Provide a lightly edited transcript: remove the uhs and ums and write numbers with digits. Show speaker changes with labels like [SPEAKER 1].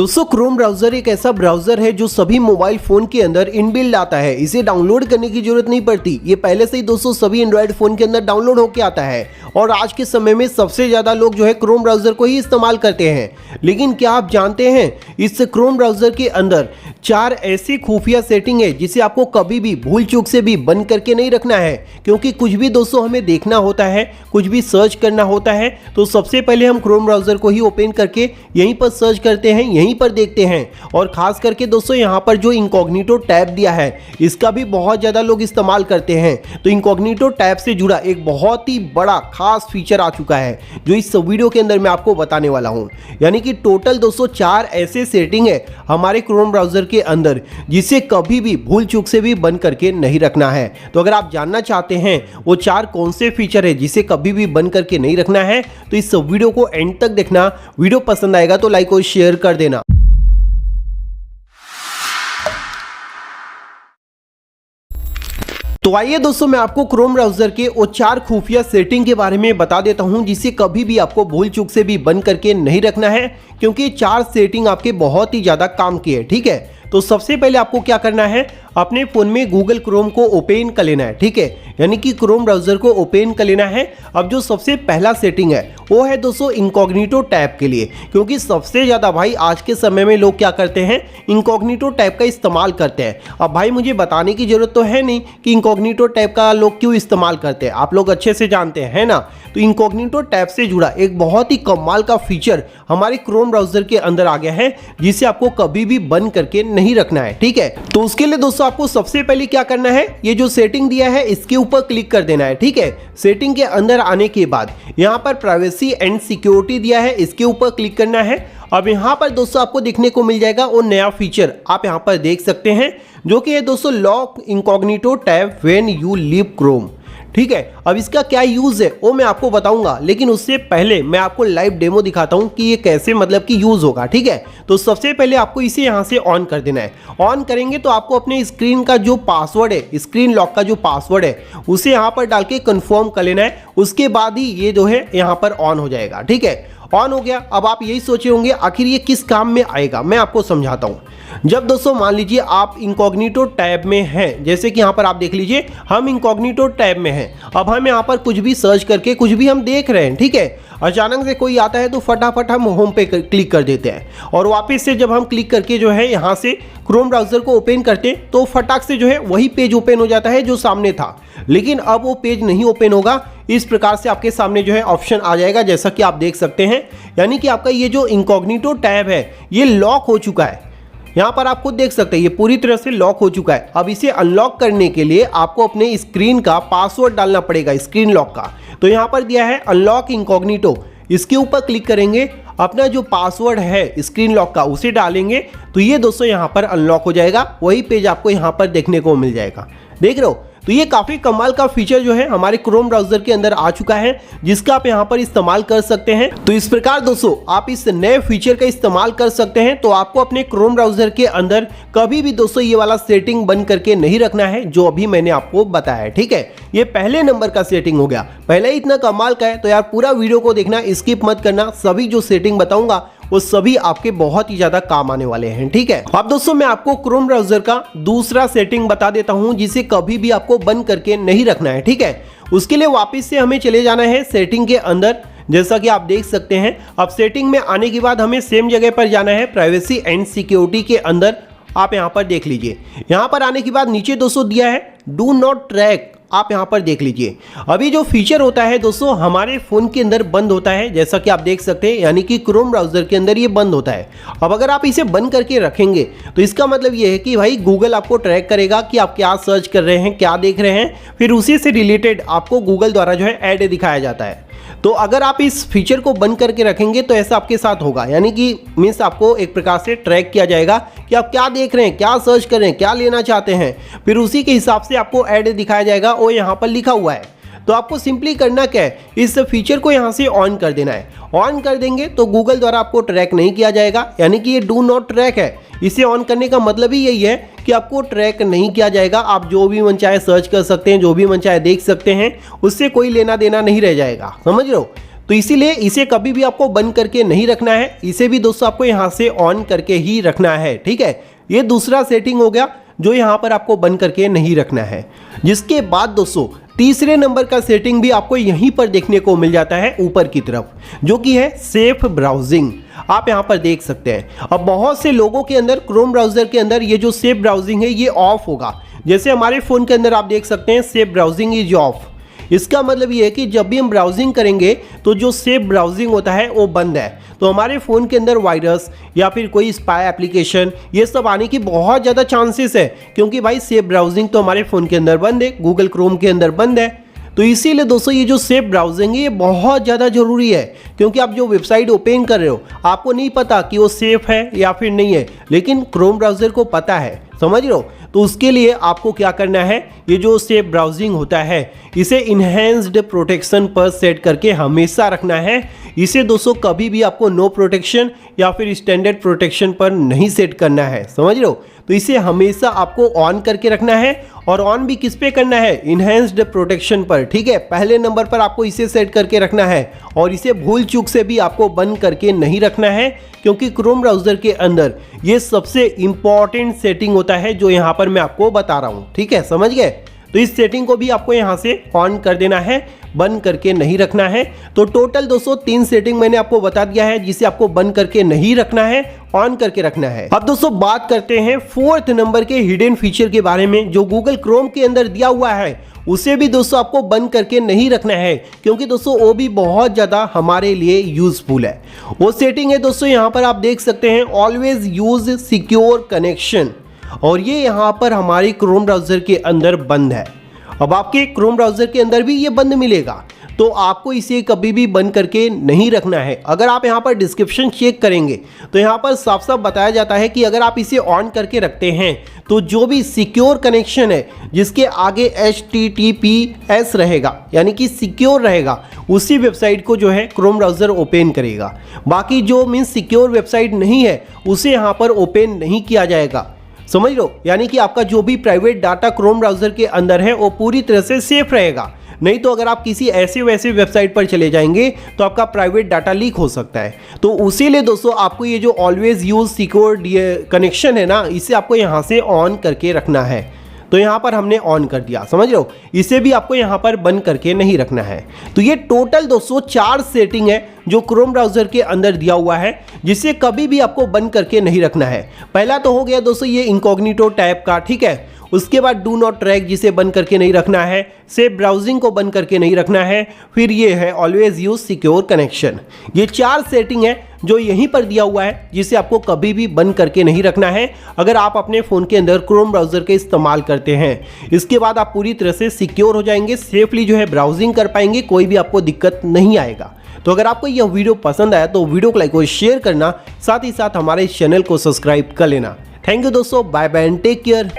[SPEAKER 1] दोस्तों Chrome browser एक ऐसा ब्राउजर है जो सभी मोबाइल फोन के अंदर इनबिल्ट आता है। इसे डाउनलोड करने की जरूरत नहीं पड़ती। ये पहले से ही दोस्तों सभी एंड्रॉयड फोन के अंदर डाउनलोड होकर आता है और आज के समय में सबसे ज्यादा लोग जो है क्रोम ब्राउजर को ही इस्तेमाल करते हैं। लेकिन क्या आप जानते हैं इस क्रोम ब्राउजर के अंदर 4 ऐसी खुफिया सेटिंग है जिसे आपको कभी भी भूल चूक से भी बंद करके नहीं रखना है, क्योंकि कुछ भी दोस्तों हमें देखना होता है, कुछ भी सर्च करना होता है तो सबसे पहले हम क्रोम ब्राउजर को ही ओपन करके यहीं पर सर्च करते हैं, यहीं पर देखते हैं। और खास करके दोस्तों यहाँ पर जो इनकॉग्निटो टैब दिया है इसका भी बहुत ज़्यादा लोग इस्तेमाल करते हैं। तो इनकॉग्निटो टैब से जुड़ा एक बहुत ही बड़ा खास फीचर आ चुका है जो इस वीडियो के अंदर मैं आपको बताने वाला हूँ। यानी कि टोटल दोस्तों 4 ऐसे सेटिंग है हमारे क्रोम ब्राउजर के अंदर जिसे कभी भी भूल चूक से भी बंद करके नहीं रखना है। तो अगर आप जानना चाहते हैं वो 4 कौन से फीचर है जिसे कभी भी बंद करके नहीं रखना है तो इस वीडियो को एंड तक देखना। वीडियो पसंद आएगा तो लाइक और शेयर कर देना। तो आइए दोस्तों मैं आपको क्रोम ब्राउजर के वो 4 खुफिया सेटिंग के बारे में बता देता हूं जिसे कभी भी आपको भूल चूक से भी बंद करके नहीं रखना है, क्योंकि 4 सेटिंग आपके बहुत ही ज्यादा काम की है। ठीक है, तो सबसे पहले आपको क्या करना है, अपने फोन में गूगल क्रोम को ओपन कर लेना है। ठीक है, यानी कि क्रोम ब्राउजर को ओपन कर लेना है। अब जो सबसे पहला सेटिंग है वो है दोस्तों इनकॉग्निटो टैब के लिए, क्योंकि सबसे ज़्यादा भाई आज के समय में लोग क्या करते हैं, इनकॉग्निटो टैब का इस्तेमाल करते हैं। अब भाई मुझे बताने की जरूरत तो है नहीं कि इनकॉग्निटो टैब का लोग क्यों इस्तेमाल करते हैं, आप लोग अच्छे से जानते हैं ना। तो इनकॉग्निटो टैब से जुड़ा एक बहुत ही कमाल का फीचर हमारे क्रोम ब्राउजर के अंदर आ गया है जिसे आपको कभी भी बंद करके नहीं रखना है। ठीक है, तो उसके लिए दोस्तों आपको सबसे पहले क्या करना है, ये जो सेटिंग दिया है इसके ऊपर क्लिक कर देना है। ठीक है, सेटिंग के अंदर आने के बाद यहाँ पर प्राइवेसी एंड सिक्योरिटी दिया है, इसके ऊपर क्लिक करना है। अब यहाँ पर दोस्तों आपको देखने को मिल जाएगा वो नया फीचर, आप यहाँ पर देख सकते हैं, जो कि है दोस्तों lock incognito tab when you leave Chrome. ठीक है, अब इसका क्या यूज है वो मैं आपको बताऊंगा, लेकिन उससे पहले मैं आपको लाइव डेमो दिखाता हूं कि ये कैसे मतलब कि यूज होगा। ठीक है, तो सबसे पहले आपको इसे यहां से ऑन कर देना है। ऑन करेंगे तो आपको अपने स्क्रीन का जो पासवर्ड है, स्क्रीन लॉक का जो पासवर्ड है उसे यहां पर डाल के कंफर्म कर लेना है। उसके बाद ही ये जो है यहां पर ऑन हो जाएगा। ठीक है, ऑन हो गया। अब आप यही सोचे होंगे आखिर ये किस काम में आएगा, मैं आपको समझाता हूँ। जब दोस्तों मान लीजिए आप इनकॉग्निटो टैब में हैं, जैसे कि यहाँ पर आप देख लीजिए हम इनकॉग्निटो टैब में हैं। अब हम यहाँ पर कुछ भी सर्च करके कुछ भी हम देख रहे हैं। ठीक है, अचानक से कोई आता है तो फटाफट हम होम पे क्लिक कर देते हैं और वापस से जब हम क्लिक करके जो है यहाँ से क्रोम ब्राउजर को ओपन करते हैं तो फटाक से जो है वही पेज ओपन हो जाता है जो सामने था। लेकिन अब वो पेज नहीं ओपन होगा, इस प्रकार से आपके सामने जो है ऑप्शन आ जाएगा जैसा कि आप देख सकते हैं। यानी कि आपका ये जो इनकॉग्निटो टैब है ये लॉक हो चुका है। यहाँ पर आप खुद देख सकते हैं ये पूरी तरह से लॉक हो चुका है। अब इसे अनलॉक करने के लिए आपको अपने स्क्रीन का पासवर्ड डालना पड़ेगा, स्क्रीन लॉक का। तो यहाँ पर दिया है अनलॉक इनकॉग्निटो, इसके ऊपर क्लिक करेंगे, अपना जो पासवर्ड है स्क्रीन लॉक का उसे डालेंगे तो ये दोस्तों यहाँ पर अनलॉक हो जाएगा। वही पेज आपको यहाँ पर देखने को मिल जाएगा, देख रहे हो। तो ये काफ़ी कमाल का फीचर जो है हमारे क्रोम ब्राउजर के अंदर आ चुका है जिसका आप यहाँ पर इस्तेमाल कर सकते हैं। तो इस प्रकार दोस्तों आप इस नए फीचर का इस्तेमाल कर सकते हैं। तो आपको अपने क्रोम ब्राउजर के अंदर कभी भी दोस्तों ये वाला सेटिंग बंद करके नहीं रखना है जो अभी मैंने आपको बताया है। ठीक है, ये पहले नंबर का सेटिंग हो गया, पहले ही इतना कमाल का है तो यार पूरा वीडियो को देखना, स्किप मत करना। सभी जो सेटिंग बताऊंगा वो सभी आपके बहुत ही ज्यादा काम आने वाले हैं। ठीक है, अब दोस्तों मैं आपको क्रोम ब्राउजर का दूसरा सेटिंग बता देता हूं जिसे कभी भी आपको बंद करके नहीं रखना है। ठीक है, उसके लिए वापस से हमें चले जाना है सेटिंग के अंदर, जैसा कि आप देख सकते हैं। अब सेटिंग में आने के बाद हमें सेम जगह पर जाना है, प्राइवेसी एंड सिक्योरिटी के अंदर। आप यहां पर देख लीजिए, यहां पर आने के बाद नीचे दोस्तों दिया है डू नॉट ट्रैक, आप यहां पर देख लीजिए। अभी जो फीचर होता है दोस्तों हमारे फोन के अंदर बंद होता है, जैसा कि आप देख सकते हैं, यानी कि क्रोम ब्राउजर के अंदर ये बंद होता है। अब अगर आप इसे बंद करके रखेंगे तो इसका मतलब ये है कि भाई गूगल आपको ट्रैक करेगा कि आप क्या सर्च कर रहे हैं, क्या देख रहे हैं, फिर उसी से रिलेटेड आपको गूगल द्वारा जो है ऐड दिखाया जाता है। तो अगर आप इस फीचर को बंद करके रखेंगे तो ऐसा आपके साथ होगा, यानी कि मीन्स आपको एक प्रकार से ट्रैक किया जाएगा कि आप क्या देख रहे हैं, क्या सर्च कर रहे हैं, क्या लेना चाहते हैं, फिर उसी के हिसाब से आपको ऐड दिखाया जाएगा। वो यहाँ पर लिखा हुआ है। तो आपको सिंपली करना क्या है, इस फीचर को यहाँ से ऑन कर देना है। ऑन कर देंगे तो गूगल द्वारा आपको ट्रैक नहीं किया जाएगा, यानी कि ये डू नॉट ट्रैक है। इसे ऑन करने का मतलब ही यही है कि आपको ट्रैक नहीं किया जाएगा। आप जो भी मन चाहे सर्च कर सकते हैं, जो भी मन चाहे देख सकते हैं, उससे कोई लेना देना नहीं रह जाएगा, समझ रहे हो। तो इसीलिए इसे कभी भी आपको बंद करके नहीं रखना है, इसे भी दोस्तों आपको यहाँ से ऑन करके ही रखना है। ठीक है, ये दूसरा सेटिंग हो गया जो यहाँ पर आपको बंद करके नहीं रखना है। जिसके बाद दोस्तों तीसरे नंबर का सेटिंग भी आपको यहीं पर देखने को मिल जाता है ऊपर की तरफ, जो कि है सेफ ब्राउजिंग। आप यहाँ पर देख सकते हैं अब बहुत से लोगों के अंदर क्रोम ब्राउजर के अंदर ये जो सेफ ब्राउजिंग है ये ऑफ होगा। जैसे हमारे फ़ोन के अंदर आप देख सकते हैं सेफ ब्राउजिंग इज ऑफ। इसका मतलब ये है कि जब भी हम ब्राउजिंग करेंगे तो जो सेफ ब्राउजिंग होता है वो बंद है, तो हमारे फ़ोन के अंदर वायरस या फिर कोई स्पाई एप्लीकेशन ये सब आने की बहुत ज़्यादा चांसेस है, क्योंकि भाई सेफ ब्राउजिंग तो हमारे फ़ोन के अंदर बंद है, गूगल क्रोम के अंदर बंद है। तो इसीलिए दोस्तों ये जो सेफ ब्राउजिंग है ये बहुत ज़्यादा ज़रूरी है, क्योंकि आप जो वेबसाइट ओपन कर रहे हो आपको नहीं पता कि वो सेफ है या फिर नहीं है, लेकिन क्रोम ब्राउज़र को पता है, समझ रहे हो। तो उसके लिए आपको क्या करना है, ये जो सेफ ब्राउजिंग होता है इसे इन्हेंस्ड प्रोटेक्शन पर सेट करके हमेशा रखना है। इसे दोस्तों कभी भी आपको नो प्रोटेक्शन या फिर स्टैंडर्ड प्रोटेक्शन पर नहीं सेट करना है, समझ रहे हो। तो इसे हमेशा आपको ऑन करके रखना है, और ऑन भी किस पे करना है, इन्हेंस्ड प्रोटेक्शन पर। ठीक है, पहले नंबर पर आपको इसे सेट करके रखना है, और इसे भूल चूक से भी आपको बंद करके नहीं रखना है, क्योंकि क्रोम ब्राउज़र के अंदर ये सबसे इंपॉर्टेंट सेटिंग होता है जो यहाँ पर मैं आपको बता रहा हूँ। ठीक है, समझ गए। तो इस सेटिंग को भी आपको यहाँ से ऑन कर देना है, बंद करके नहीं रखना है। तो टोटल दोस्तों 3 सेटिंग मैंने आपको बता दिया है, जिसे आपको बंद करके नहीं रखना है, ऑन करके रखना है। अब दोस्तों बात करते हैं 4th नंबर के हिडन फीचर के बारे में, जो गूगल क्रोम के अंदर दिया हुआ है उसे भी दोस्तों आपको बंद करके नहीं रखना है, क्योंकि दोस्तों वो भी बहुत ज़्यादा हमारे लिए यूजफुल है। वो सेटिंग है दोस्तों यहाँ पर आप देख सकते हैं, ऑलवेज यूज सिक्योर कनेक्शन, और ये यहाँ पर हमारी क्रोम ब्राउज़र के अंदर बंद है। अब आपके क्रोम ब्राउज़र के अंदर भी ये बंद मिलेगा, तो आपको इसे कभी भी बंद करके नहीं रखना है। अगर आप यहाँ पर डिस्क्रिप्शन चेक करेंगे तो यहाँ पर साफ साफ बताया जाता है कि अगर आप इसे ऑन करके रखते हैं तो जो भी सिक्योर कनेक्शन है जिसके आगे HTTPS रहेगा, यानी कि सिक्योर रहेगा, उसी वेबसाइट को जो है क्रोम ब्राउज़र ओपन करेगा। बाकी जो मीन्स सिक्योर वेबसाइट नहीं है उसे यहाँ पर ओपन नहीं किया जाएगा, समझ लो। यानी कि आपका जो भी प्राइवेट डाटा क्रोम ब्राउज़र के अंदर है वो पूरी तरह से सेफ रहेगा। नहीं तो अगर आप किसी ऐसे वैसे वेबसाइट पर चले जाएंगे तो आपका प्राइवेट डाटा लीक हो सकता है। तो उसी लिए दोस्तों आपको ये जो ऑलवेज यूज सिक्योर कनेक्शन है ना, इसे आपको यहाँ से ऑन करके रखना है। तो यहाँ पर हमने ऑन कर दिया, समझ रहे हो। इसे भी आपको यहाँ पर बंद करके नहीं रखना है। तो ये टोटल दोस्तों 4 सेटिंग है जो क्रोम ब्राउज़र के अंदर दिया हुआ है, जिसे कभी भी आपको बंद करके नहीं रखना है। पहला तो हो गया दोस्तों ये इनकॉग्निटो टैब का, ठीक है। उसके बाद डू नॉट ट्रैक, जिसे बंद करके नहीं रखना है। सेफ ब्राउजिंग को बंद करके नहीं रखना है। फिर ये है ऑलवेज यूज सिक्योर कनेक्शन। ये 4 सेटिंग है जो यहीं पर दिया हुआ है, जिसे आपको कभी भी बंद करके नहीं रखना है अगर आप अपने फ़ोन के अंदर क्रोम ब्राउज़र का इस्तेमाल करते हैं। इसके बाद आप पूरी तरह से सिक्योर हो जाएंगे, सेफली जो है ब्राउजिंग कर पाएंगे, कोई भी आपको दिक्कत नहीं आएगा। तो अगर आपको यह वीडियो पसंद आया तो वीडियो को लाइक और शेयर करना, साथ ही साथ हमारे इस चैनल को सब्सक्राइब कर लेना। थैंक यू दोस्तों, bye bye and take care.